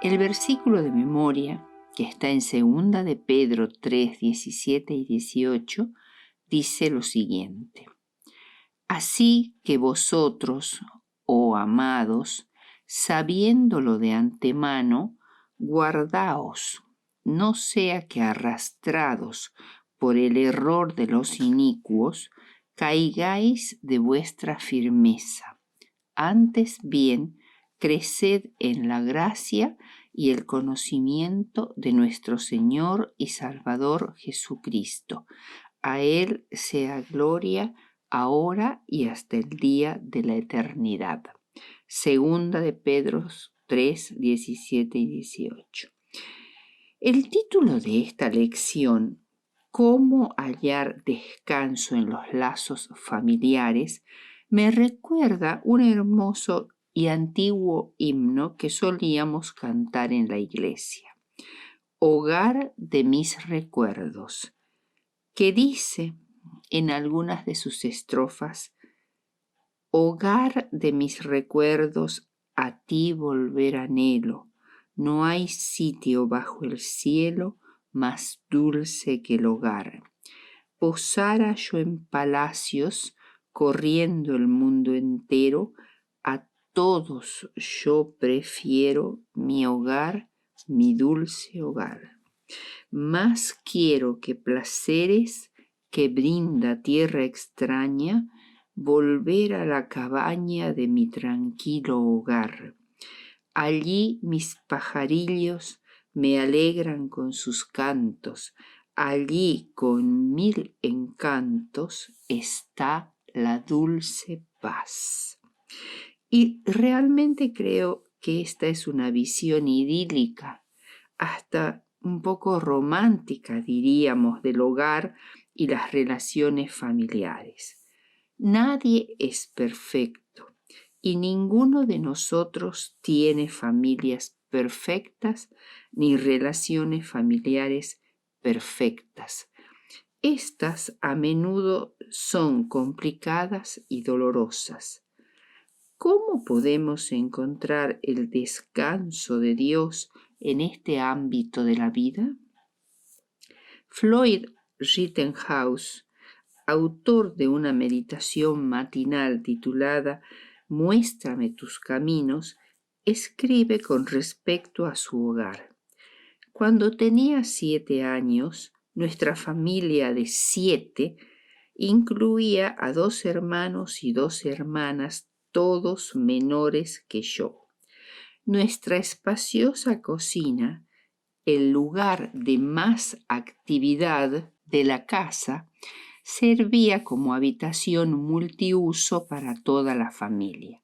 El versículo de memoria, que está en 2 de Pedro 3, 17 y 18, dice lo siguiente: Así que vosotros, oh amados, sabiéndolo de antemano, guardaos, no sea que arrastrados por el error de los inicuos, caigáis de vuestra firmeza. Antes bien, creced en la gracia y el conocimiento de nuestro Señor y Salvador Jesucristo. A Él sea gloria ahora y hasta el día de la eternidad. 2 de Pedro 3, 17 y 18. El título de esta lección, ¿Cómo hallar descanso en los lazos familiares?, me recuerda un hermoso y antiguo himno que solíamos cantar en la iglesia, Hogar de mis recuerdos, que dice en algunas de sus estrofas: Hogar de mis recuerdos, a ti volver anhelo, no hay sitio bajo el cielo más dulce que el hogar. Posara yo en palacios, corriendo el mundo entero, a todos yo prefiero mi hogar, mi dulce hogar. Más quiero que placeres que brinda tierra extraña, volver a la cabaña de mi tranquilo hogar. Allí mis pajarillos me alegran con sus cantos, allí con 1000 encantos está la dulce paz. Y realmente creo que esta es una visión idílica, hasta un poco romántica, diríamos, del hogar y las relaciones familiares. Nadie es perfecto y ninguno de nosotros tiene familias perfectas ni relaciones familiares perfectas. Estas a menudo son complicadas y dolorosas. ¿Cómo podemos encontrar el descanso de Dios en este ámbito de la vida? Floyd Rittenhouse, autor de una meditación matinal titulada Muéstrame tus caminos, escribe con respecto a su hogar. Cuando tenía 7 años, nuestra familia de 7 incluía a 2 hermanos y 2 hermanas, todos menores que yo. Nuestra espaciosa cocina, el lugar de más actividad de la casa, servía como habitación multiuso para toda la familia.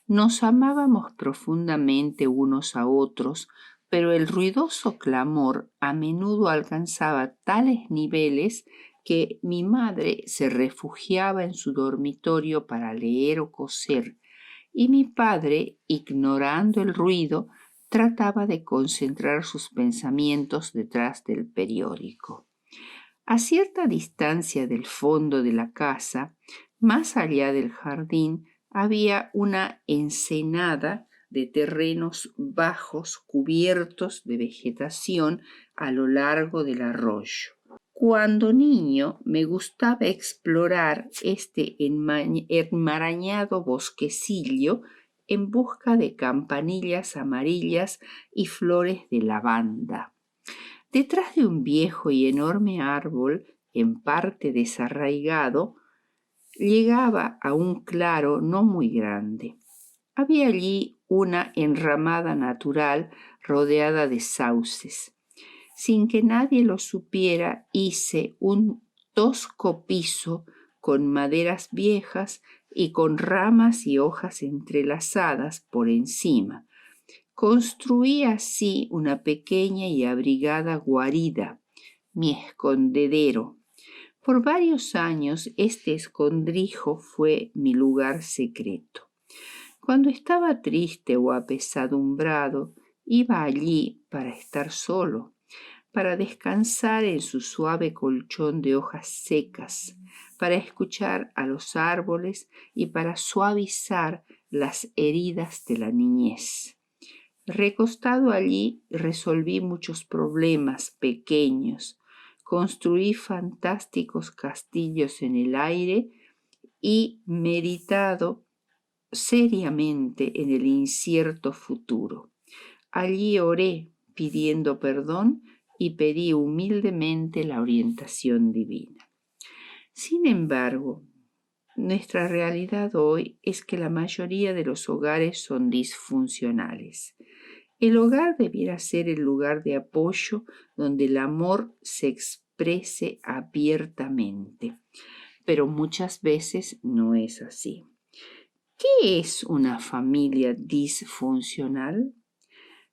Nos amábamos profundamente unos a otros, pero el ruidoso clamor a menudo alcanzaba tales niveles que mi madre se refugiaba en su dormitorio para leer o coser, y mi padre, ignorando el ruido, trataba de concentrar sus pensamientos detrás del periódico. A cierta distancia del fondo de la casa, más allá del jardín, había una ensenada de terrenos bajos cubiertos de vegetación a lo largo del arroyo. Cuando niño me gustaba explorar este enmarañado bosquecillo en busca de campanillas amarillas y flores de lavanda. Detrás de un viejo y enorme árbol, en parte desarraigado, llegaba a un claro no muy grande. Había allí una enramada natural rodeada de sauces. Sin que nadie lo supiera, hice un tosco piso con maderas viejas y con ramas y hojas entrelazadas por encima. Construí así una pequeña y abrigada guarida, mi escondedero. Por varios años este escondrijo fue mi lugar secreto. Cuando estaba triste o apesadumbrado, iba allí para estar solo, para descansar en su suave colchón de hojas secas, para escuchar a los árboles y para suavizar las heridas de la niñez. Recostado allí, resolví muchos problemas pequeños, construí fantásticos castillos en el aire y meditado seriamente en el incierto futuro. Allí oré pidiendo perdón y pedí humildemente la orientación divina. Sin embargo, nuestra realidad hoy es que la mayoría de los hogares son disfuncionales. El hogar debiera ser el lugar de apoyo donde el amor se exprese abiertamente, pero muchas veces no es así. ¿Qué es una familia disfuncional?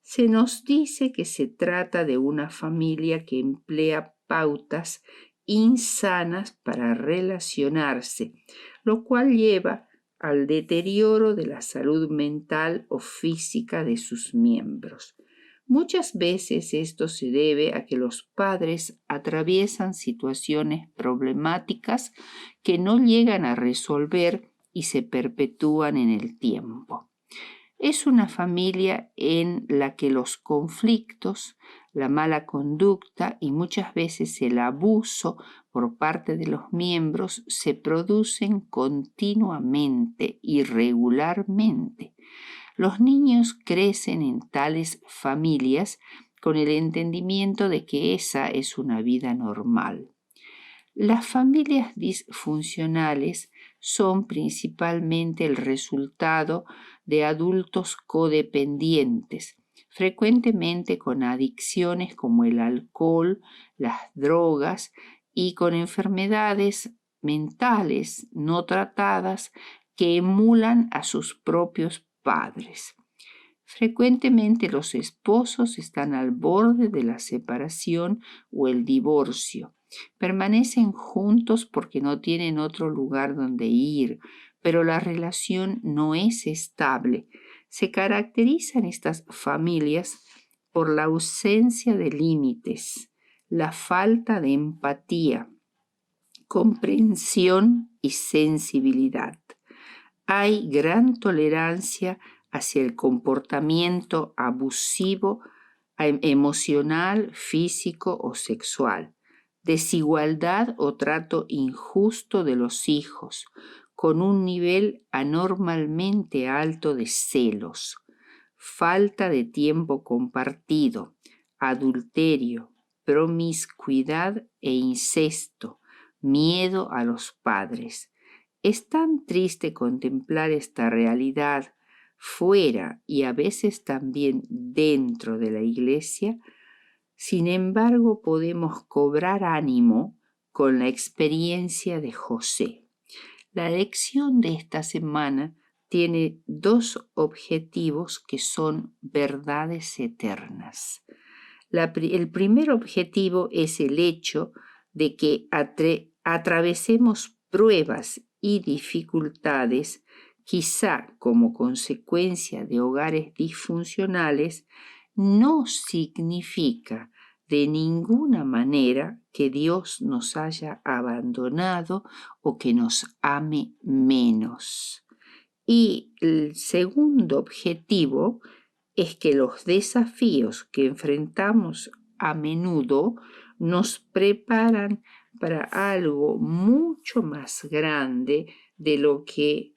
Se nos dice que se trata de una familia que emplea pautas insanas para relacionarse, lo cual lleva al deterioro de la salud mental o física de sus miembros. Muchas veces esto se debe a que los padres atraviesan situaciones problemáticas que no llegan a resolver y se perpetúan en el tiempo. Es una familia en la que los conflictos, la mala conducta y muchas veces el abuso por parte de los miembros se producen continuamente y regularmente. Los niños crecen en tales familias con el entendimiento de que esa es una vida normal. Las familias disfuncionales son principalmente el resultado de adultos codependientes, frecuentemente con adicciones como el alcohol, las drogas y con enfermedades mentales no tratadas que emulan a sus propios padres. Frecuentemente los esposos están al borde de la separación o el divorcio. Permanecen juntos porque no tienen otro lugar donde ir, pero la relación no es estable. Se caracterizan estas familias por la ausencia de límites, la falta de empatía, comprensión y sensibilidad. Hay gran tolerancia hacia el comportamiento abusivo, emocional, físico o sexual, desigualdad o trato injusto de los hijos, con un nivel anormalmente alto de celos, falta de tiempo compartido, adulterio, promiscuidad e incesto, miedo a los padres. Es tan triste contemplar esta realidad fuera y a veces también dentro de la iglesia. Sin embargo, podemos cobrar ánimo con la experiencia de José. La lección de esta semana tiene dos objetivos que son verdades eternas. El primer objetivo es el hecho de que atravesemos pruebas y dificultades, quizá como consecuencia de hogares disfuncionales, no significa de ninguna manera que Dios nos haya abandonado o que nos ame menos. Y el segundo objetivo es que los desafíos que enfrentamos a menudo nos preparan para algo mucho más grande de lo que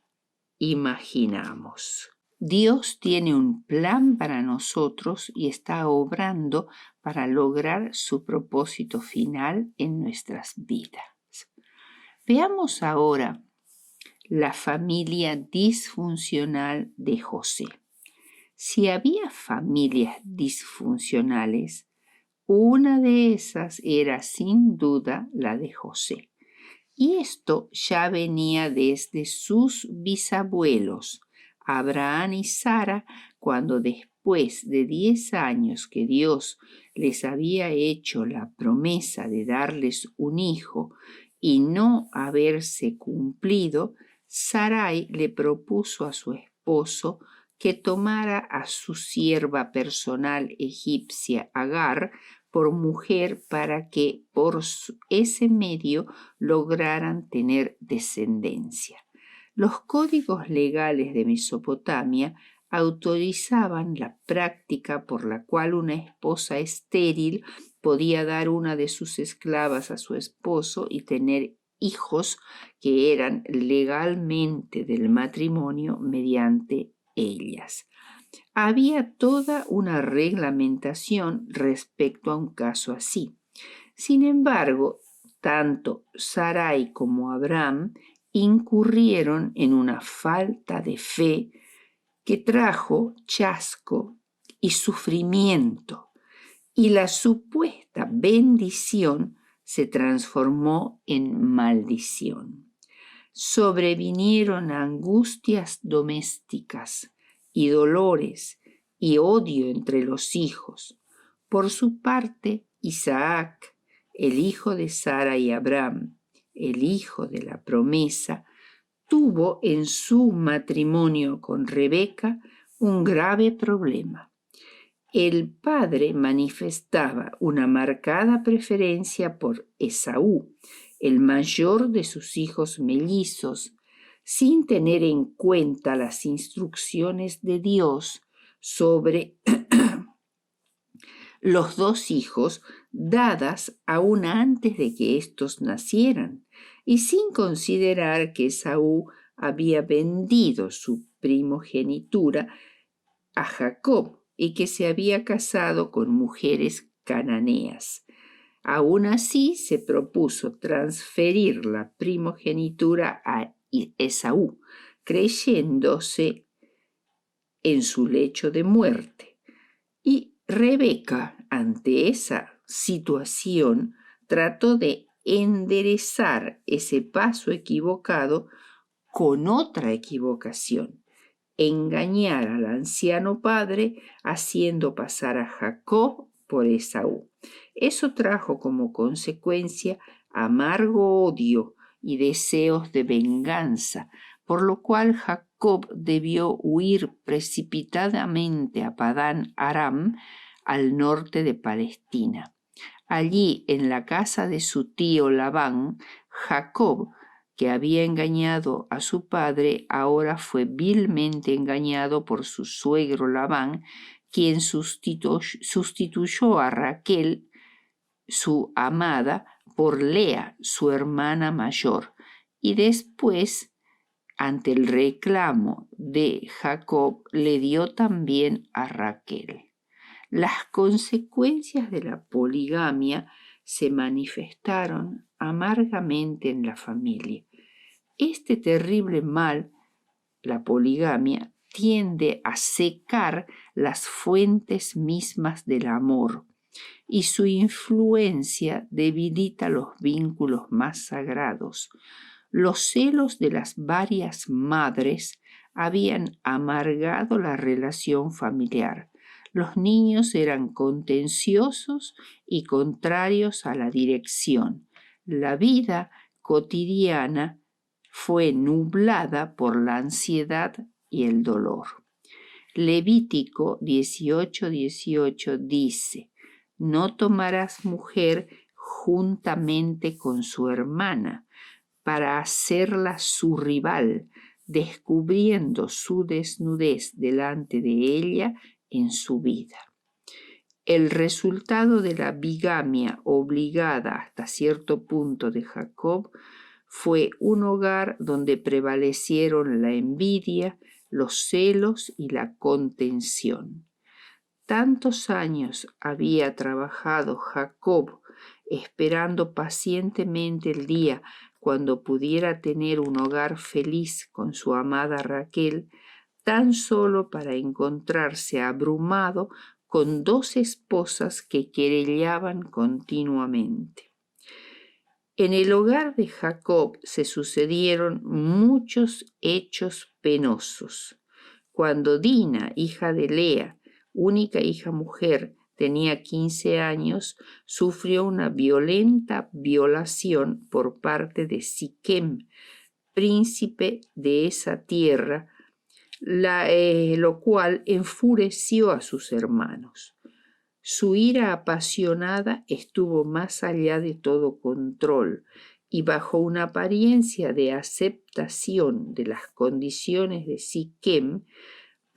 imaginamos. Dios tiene un plan para nosotros y está obrando para lograr su propósito final en nuestras vidas. Veamos ahora la familia disfuncional de José. Si había familias disfuncionales, una de esas era sin duda la de José. Y esto ya venía desde sus bisabuelos, Abraham y Sara, cuando después de 10 años que Dios les había hecho la promesa de darles un hijo y no haberse cumplido, Sarai le propuso a su esposo que tomara a su sierva personal egipcia Agar por mujer para que por ese medio lograran tener descendencia. Los códigos legales de Mesopotamia autorizaban la práctica por la cual una esposa estéril podía dar una de sus esclavas a su esposo y tener hijos que eran legalmente del matrimonio mediante ellas. Había toda una reglamentación respecto a un caso así. Sin embargo, tanto Sarai como Abraham incurrieron en una falta de fe que trajo chasco y sufrimiento, y la supuesta bendición se transformó en maldición. Sobrevinieron angustias domésticas y dolores y odio entre los hijos. Por su parte, Isaac, el hijo de Sara y Abraham, el hijo de la promesa, tuvo en su matrimonio con Rebeca un grave problema. El padre manifestaba una marcada preferencia por Esaú, el mayor de sus hijos mellizos, sin tener en cuenta las instrucciones de Dios sobre los dos hijos dadas aún antes de que éstos nacieran, y sin considerar que Esaú había vendido su primogenitura a Jacob y que se había casado con mujeres cananeas. Aún así se propuso transferir la primogenitura a Esaú, creyéndose en su lecho de muerte. Y Rebeca, ante esa situación, trató de enderezar ese paso equivocado con otra equivocación: engañar al anciano padre haciendo pasar a Jacob por Esaú. Eso trajo como consecuencia amargo odio y deseos de venganza, por lo cual Jacob debió huir precipitadamente a Padán Aram, al norte de Palestina. Allí, en la casa de su tío Labán, Jacob, que había engañado a su padre, ahora fue vilmente engañado por su suegro Labán, quien sustituyó a Raquel, su amada, por Lea, su hermana mayor, y después, ante el reclamo de Jacob, le dio también a Raquel. Las consecuencias de la poligamia se manifestaron amargamente en la familia. Este terrible mal, la poligamia, tiende a secar las fuentes mismas del amor, y su influencia debilita los vínculos más sagrados. Los celos de las varias madres habían amargado la relación familiar. Los niños eran contenciosos y contrarios a la dirección. La vida cotidiana fue nublada por la ansiedad y el dolor. Levítico 18:18 dice: no tomarás mujer juntamente con su hermana para hacerla su rival, descubriendo su desnudez delante de ella en su vida. El resultado de la bigamia obligada hasta cierto punto de Jacob fue un hogar donde prevalecieron la envidia, los celos y la contención. Tantos años había trabajado Jacob esperando pacientemente el día cuando pudiera tener un hogar feliz con su amada Raquel, tan solo para encontrarse abrumado con dos esposas que querellaban continuamente. En el hogar de Jacob se sucedieron muchos hechos penosos. Cuando Dina, hija de Lea, única hija mujer, tenía 15 años, sufrió una violenta violación por parte de Siquem, príncipe de esa tierra, lo cual enfureció a sus hermanos. Su ira apasionada estuvo más allá de todo control, y bajo una apariencia de aceptación de las condiciones de Siquem,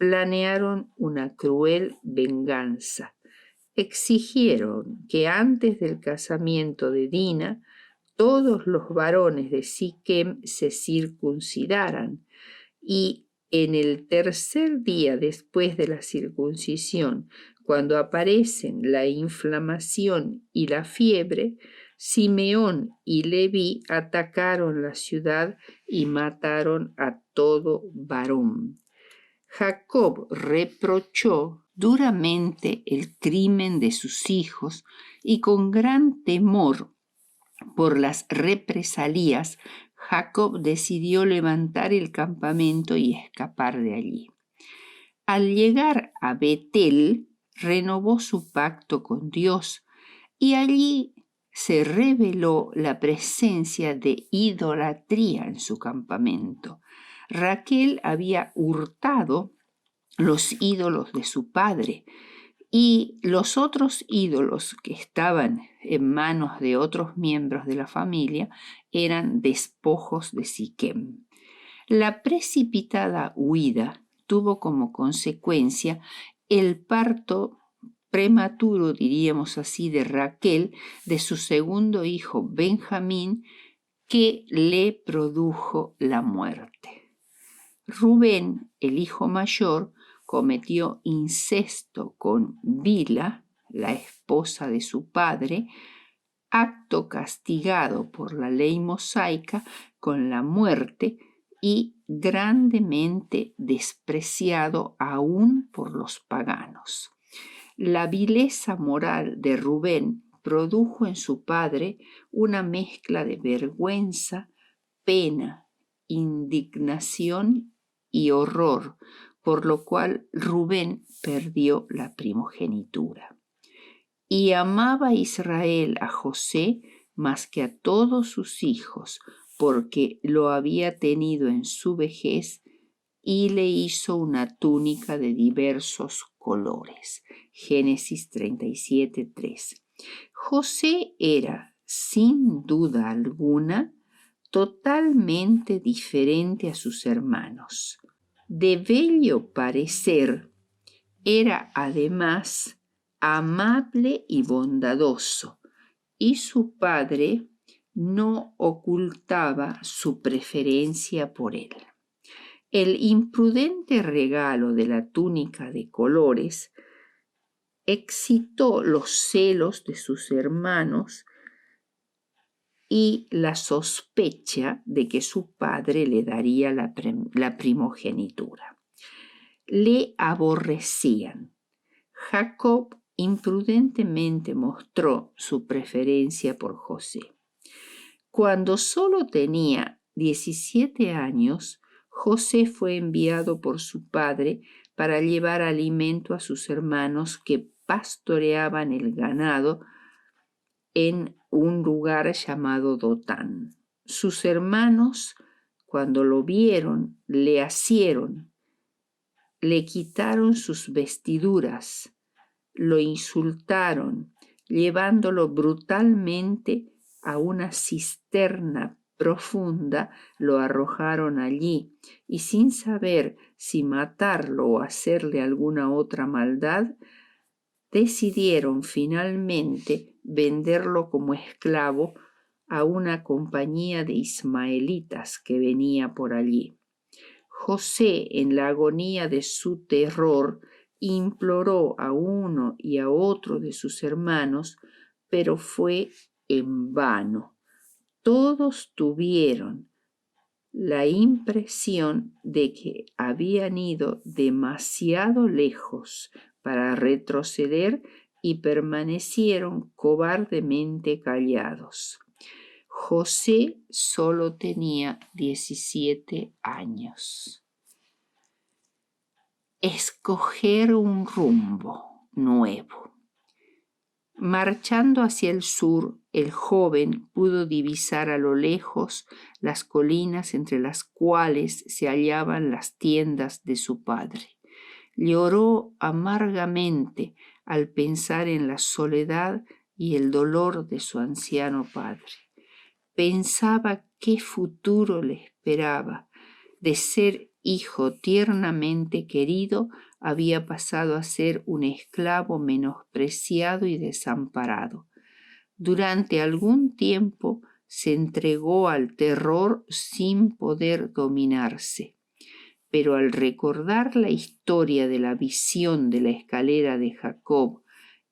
planearon una cruel venganza. Exigieron que antes del casamiento de Dina, todos los varones de Siquem se circuncidaran, y en el tercer día después de la circuncisión, cuando aparecen la inflamación y la fiebre, Simeón y Leví atacaron la ciudad y mataron a todo varón. Jacob reprochó duramente el crimen de sus hijos y con gran temor por las represalias, Jacob decidió levantar el campamento y escapar de allí. Al llegar a Betel, renovó su pacto con Dios y allí se reveló la presencia de idolatría en su campamento. Raquel había hurtado los ídolos de su padre y los otros ídolos que estaban en manos de otros miembros de la familia eran despojos de Siquem. La precipitada huida tuvo como consecuencia el parto prematuro, diríamos así, de Raquel, de su segundo hijo Benjamín, que le produjo la muerte. Rubén, el hijo mayor, cometió incesto con Bila, la esposa de su padre, acto castigado por la ley mosaica con la muerte y grandemente despreciado aún por los paganos. La vileza moral de Rubén produjo en su padre una mezcla de vergüenza, pena, indignación y horror, por lo cual Rubén perdió la primogenitura. Y amaba Israel a José más que a todos sus hijos, porque lo había tenido en su vejez y le hizo una túnica de diversos colores. Génesis 37:3. José era, sin duda alguna, totalmente diferente a sus hermanos. De bello parecer, era además amable y bondadoso, y su padre no ocultaba su preferencia por él. El imprudente regalo de la túnica de colores excitó los celos de sus hermanos y la sospecha de que su padre le daría la primogenitura. Le aborrecían. Jacob imprudentemente mostró su preferencia por José. Cuando solo tenía 17 años, José fue enviado por su padre para llevar alimento a sus hermanos que pastoreaban el ganado en un lugar llamado Dotán. Sus hermanos, cuando lo vieron, le asieron, le quitaron sus vestiduras, lo insultaron, llevándolo brutalmente a una cisterna profunda, lo arrojaron allí y sin saber si matarlo o hacerle alguna otra maldad, decidieron finalmente venderlo como esclavo a una compañía de ismaelitas que venía por allí. José, en la agonía de su terror, imploró a uno y a otro de sus hermanos, pero fue en vano. Todos tuvieron la impresión de que habían ido demasiado lejos para retroceder y permanecieron cobardemente callados. José solo tenía 17 años. Escoger un rumbo nuevo. Marchando hacia el sur, el joven pudo divisar a lo lejos las colinas entre las cuales se hallaban las tiendas de su padre. Lloró amargamente al pensar en la soledad y el dolor de su anciano padre. Pensaba qué futuro le esperaba, de ser hijo tiernamente querido, había pasado a ser un esclavo menospreciado y desamparado. Durante algún tiempo se entregó al terror sin poder dominarse. Pero al recordar la historia de la visión de la escalera de Jacob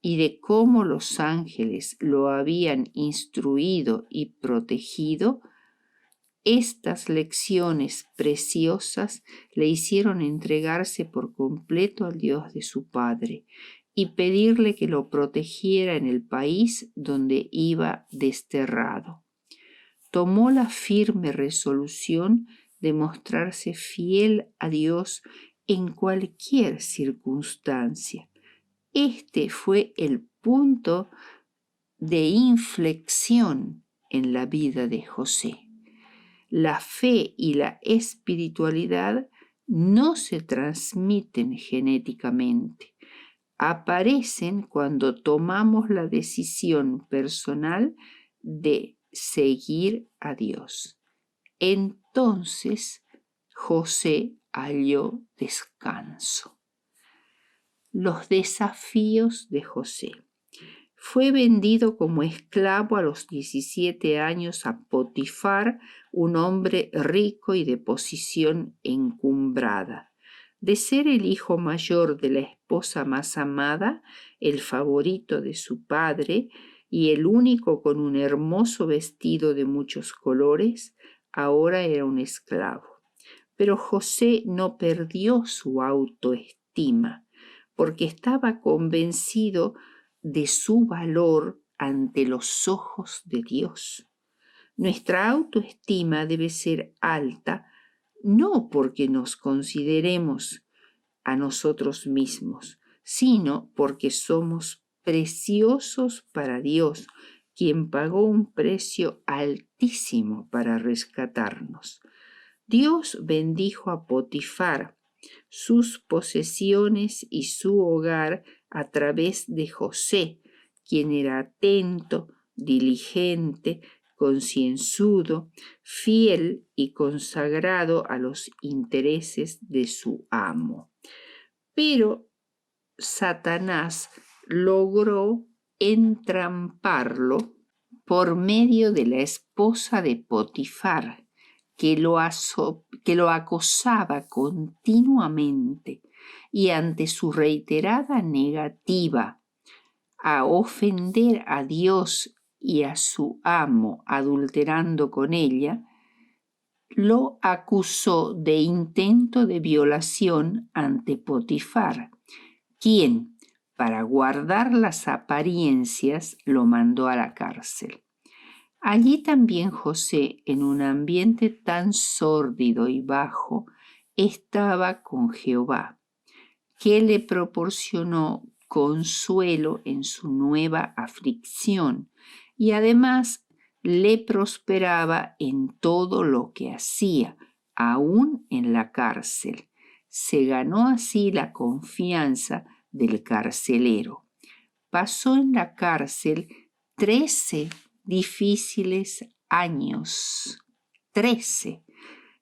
y de cómo los ángeles lo habían instruido y protegido, estas lecciones preciosas le hicieron entregarse por completo al Dios de su padre y pedirle que lo protegiera en el país donde iba desterrado. Tomó la firme resolución de mostrarse fiel a Dios en cualquier circunstancia. Este fue el punto de inflexión en la vida de José. La fe y la espiritualidad no se transmiten genéticamente. Aparecen cuando tomamos la decisión personal de seguir a Dios. Entonces José halló descanso. Los desafíos de José. Fue vendido como esclavo a los 17 años a Potifar, un hombre rico y de posición encumbrada. De ser el hijo mayor de la esposa más amada, el favorito de su padre y el único con un hermoso vestido de muchos colores, ahora era un esclavo. Pero José no perdió su autoestima, porque estaba convencido de su valor ante los ojos de Dios. Nuestra autoestima debe ser alta, no porque nos consideremos a nosotros mismos, sino porque somos preciosos para Dios, quien pagó un precio altísimo para rescatarnos. Dios bendijo a Potifar, sus posesiones y su hogar a través de José, quien era atento, diligente, concienzudo, fiel y consagrado a los intereses de su amo. Pero Satanás logró entramparlo por medio de la esposa de Potifar, que lo acosaba continuamente, y ante su reiterada negativa a ofender a Dios y a su amo adulterando con ella, lo acusó de intento de violación ante Potifar, quien, para guardar las apariencias, lo mandó a la cárcel. Allí también José, en un ambiente tan sórdido y bajo, estaba con Jehová, que le proporcionó consuelo en su nueva aflicción y además le prosperaba en todo lo que hacía, aún en la cárcel. Se ganó así la confianza del carcelero. Pasó en la cárcel 13 difíciles años, 13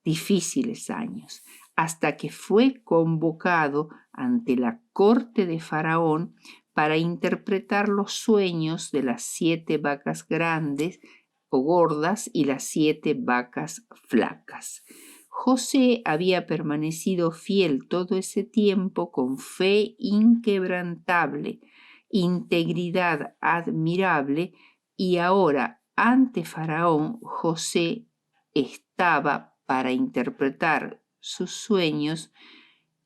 difíciles años, hasta que fue convocado ante la corte de Faraón para interpretar los sueños de las 7 vacas grandes o gordas y las 7 vacas flacas. José había permanecido fiel todo ese tiempo con fe inquebrantable, integridad admirable, y ahora ante Faraón José estaba para interpretar sus sueños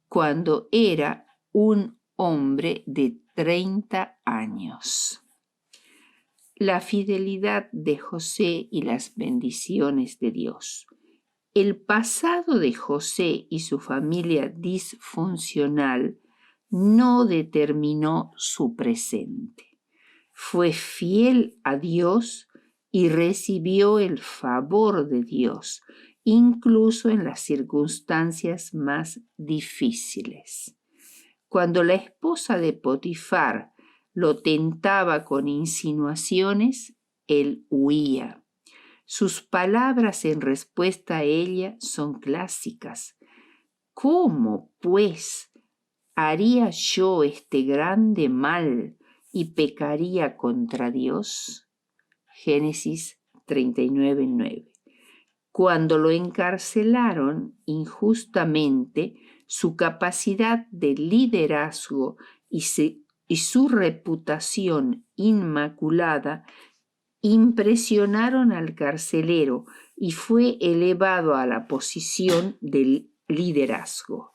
cuando era un hombre de 30 años. La fidelidad de José y las bendiciones de Dios. El pasado de José y su familia disfuncional no determinó su presente. Fue fiel a Dios y recibió el favor de Dios, incluso en las circunstancias más difíciles. Cuando la esposa de Potifar lo tentaba con insinuaciones, él huía. Sus palabras en respuesta a ella son clásicas. ¿cómo, pues, haría yo este grande mal y pecaría contra Dios? Génesis 39:9. Cuando lo encarcelaron injustamente, su capacidad de liderazgo y su reputación inmaculada impresionaron al carcelero y fue elevado a la posición de liderazgo.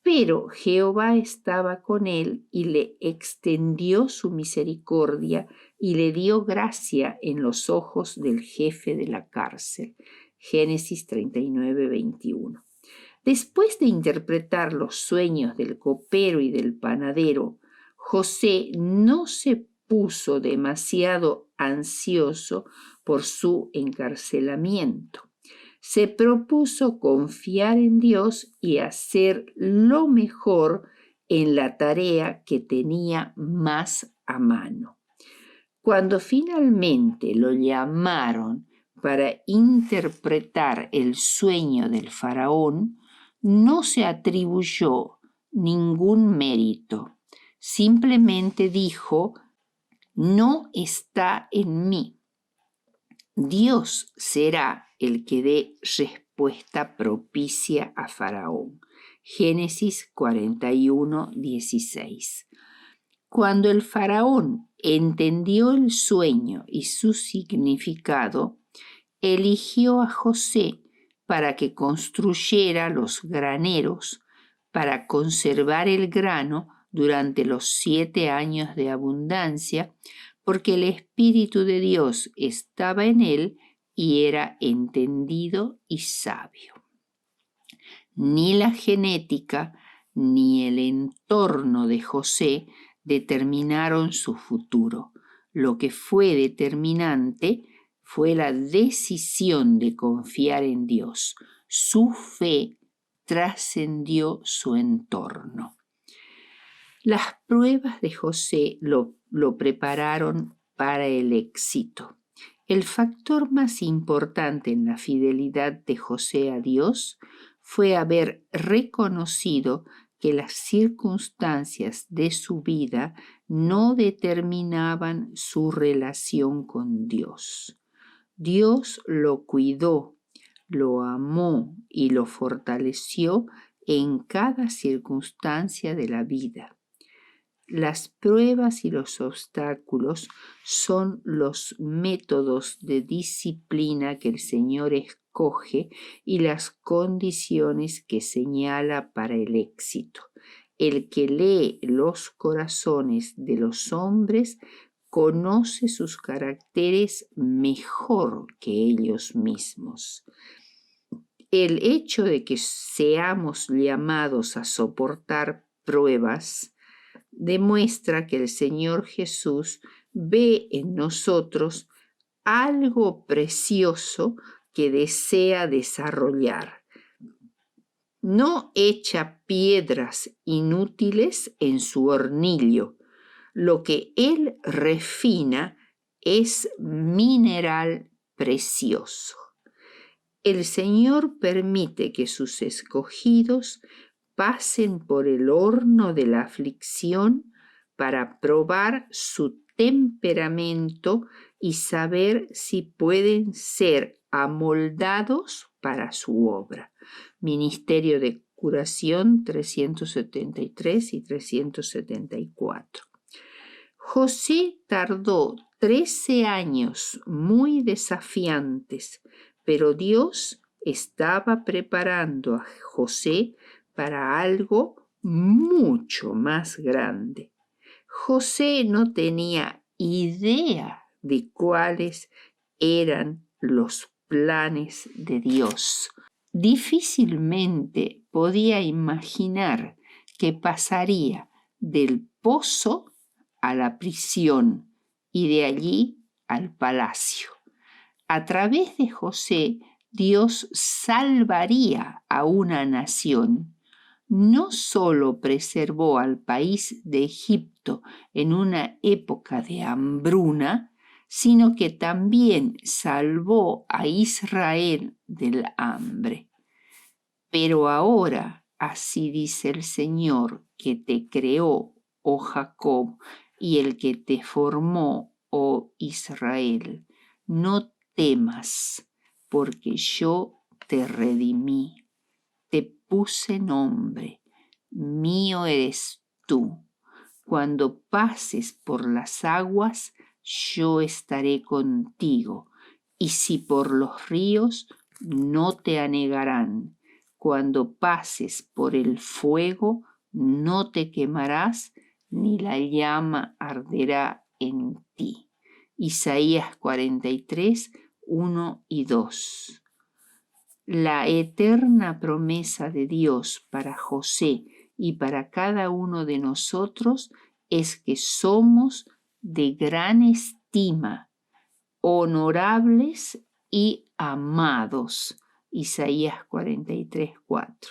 Pero Jehová estaba con él y le extendió su misericordia y le dio gracia en los ojos del jefe de la cárcel. Génesis 39:21. Después de interpretar los sueños del copero y del panadero, José no se puso demasiado ansioso por su encarcelamiento. Se propuso confiar en Dios y hacer lo mejor en la tarea que tenía más a mano. Cuando finalmente lo llamaron para interpretar el sueño del faraón, no se atribuyó ningún mérito. Simplemente dijo: no está en mí. Dios será el que dé respuesta propicia a Faraón. Génesis 41:16. Cuando el faraón entendió el sueño y su significado, eligió a José para que construyera los graneros para conservar el grano durante los 7 años de abundancia, porque el Espíritu de Dios estaba en él y era entendido y sabio. Ni la genética ni el entorno de José determinaron su futuro. Lo que fue determinante fue la decisión de confiar en Dios. Su fe trascendió su entorno. Las pruebas de José lo prepararon para el éxito. El factor más importante en la fidelidad de José a Dios fue haber reconocido que las circunstancias de su vida no determinaban su relación con Dios. Dios lo cuidó, lo amó y lo fortaleció en cada circunstancia de la vida. Las pruebas y los obstáculos son los métodos de disciplina que el Señor escoge y las condiciones que señala para el éxito. El que lee los corazones de los hombres conoce sus caracteres mejor que ellos mismos. El hecho de que seamos llamados a soportar pruebas demuestra que el Señor Jesús ve en nosotros algo precioso que desea desarrollar. No echa piedras inútiles en su hornillo. Lo que Él refina es mineral precioso. El Señor permite que sus escogidos pasen por el horno de la aflicción para probar su temperamento y saber si pueden ser amoldados para su obra. Ministerio de Curación 373 y 374. José tardó 13 años muy desafiantes, pero Dios estaba preparando a José para algo mucho más grande. José no tenía idea de cuáles eran los planes de Dios. Difícilmente podía imaginar que pasaría del pozo a la prisión y de allí al palacio. A través de José, Dios salvaría a una nación. No solo preservó al país de Egipto en una época de hambruna, sino que también salvó a Israel del hambre. Pero ahora, Así dice el Señor que te creó, oh Jacob, y el que te formó, oh Israel. No temas, porque yo te redimí, te puse nombre, mío eres tú. Cuando pases por las aguas, yo estaré contigo, y si por los ríos, no te anegarán. Cuando pases por el fuego, no te quemarás, ni la llama arderá en ti. Isaías 43, 1 y 2. La eterna promesa de Dios para José y para cada uno de nosotros es que somos de gran estima, honorables y amados. Isaías 43, 4.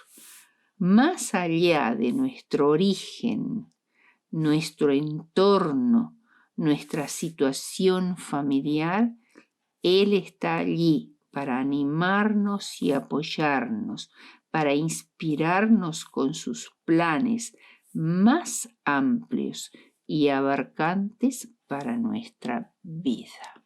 Más allá de nuestro origen, nuestro entorno, nuestra situación familiar, Él está allí para animarnos y apoyarnos, para inspirarnos con sus planes más amplios y abarcantes para nuestra vida.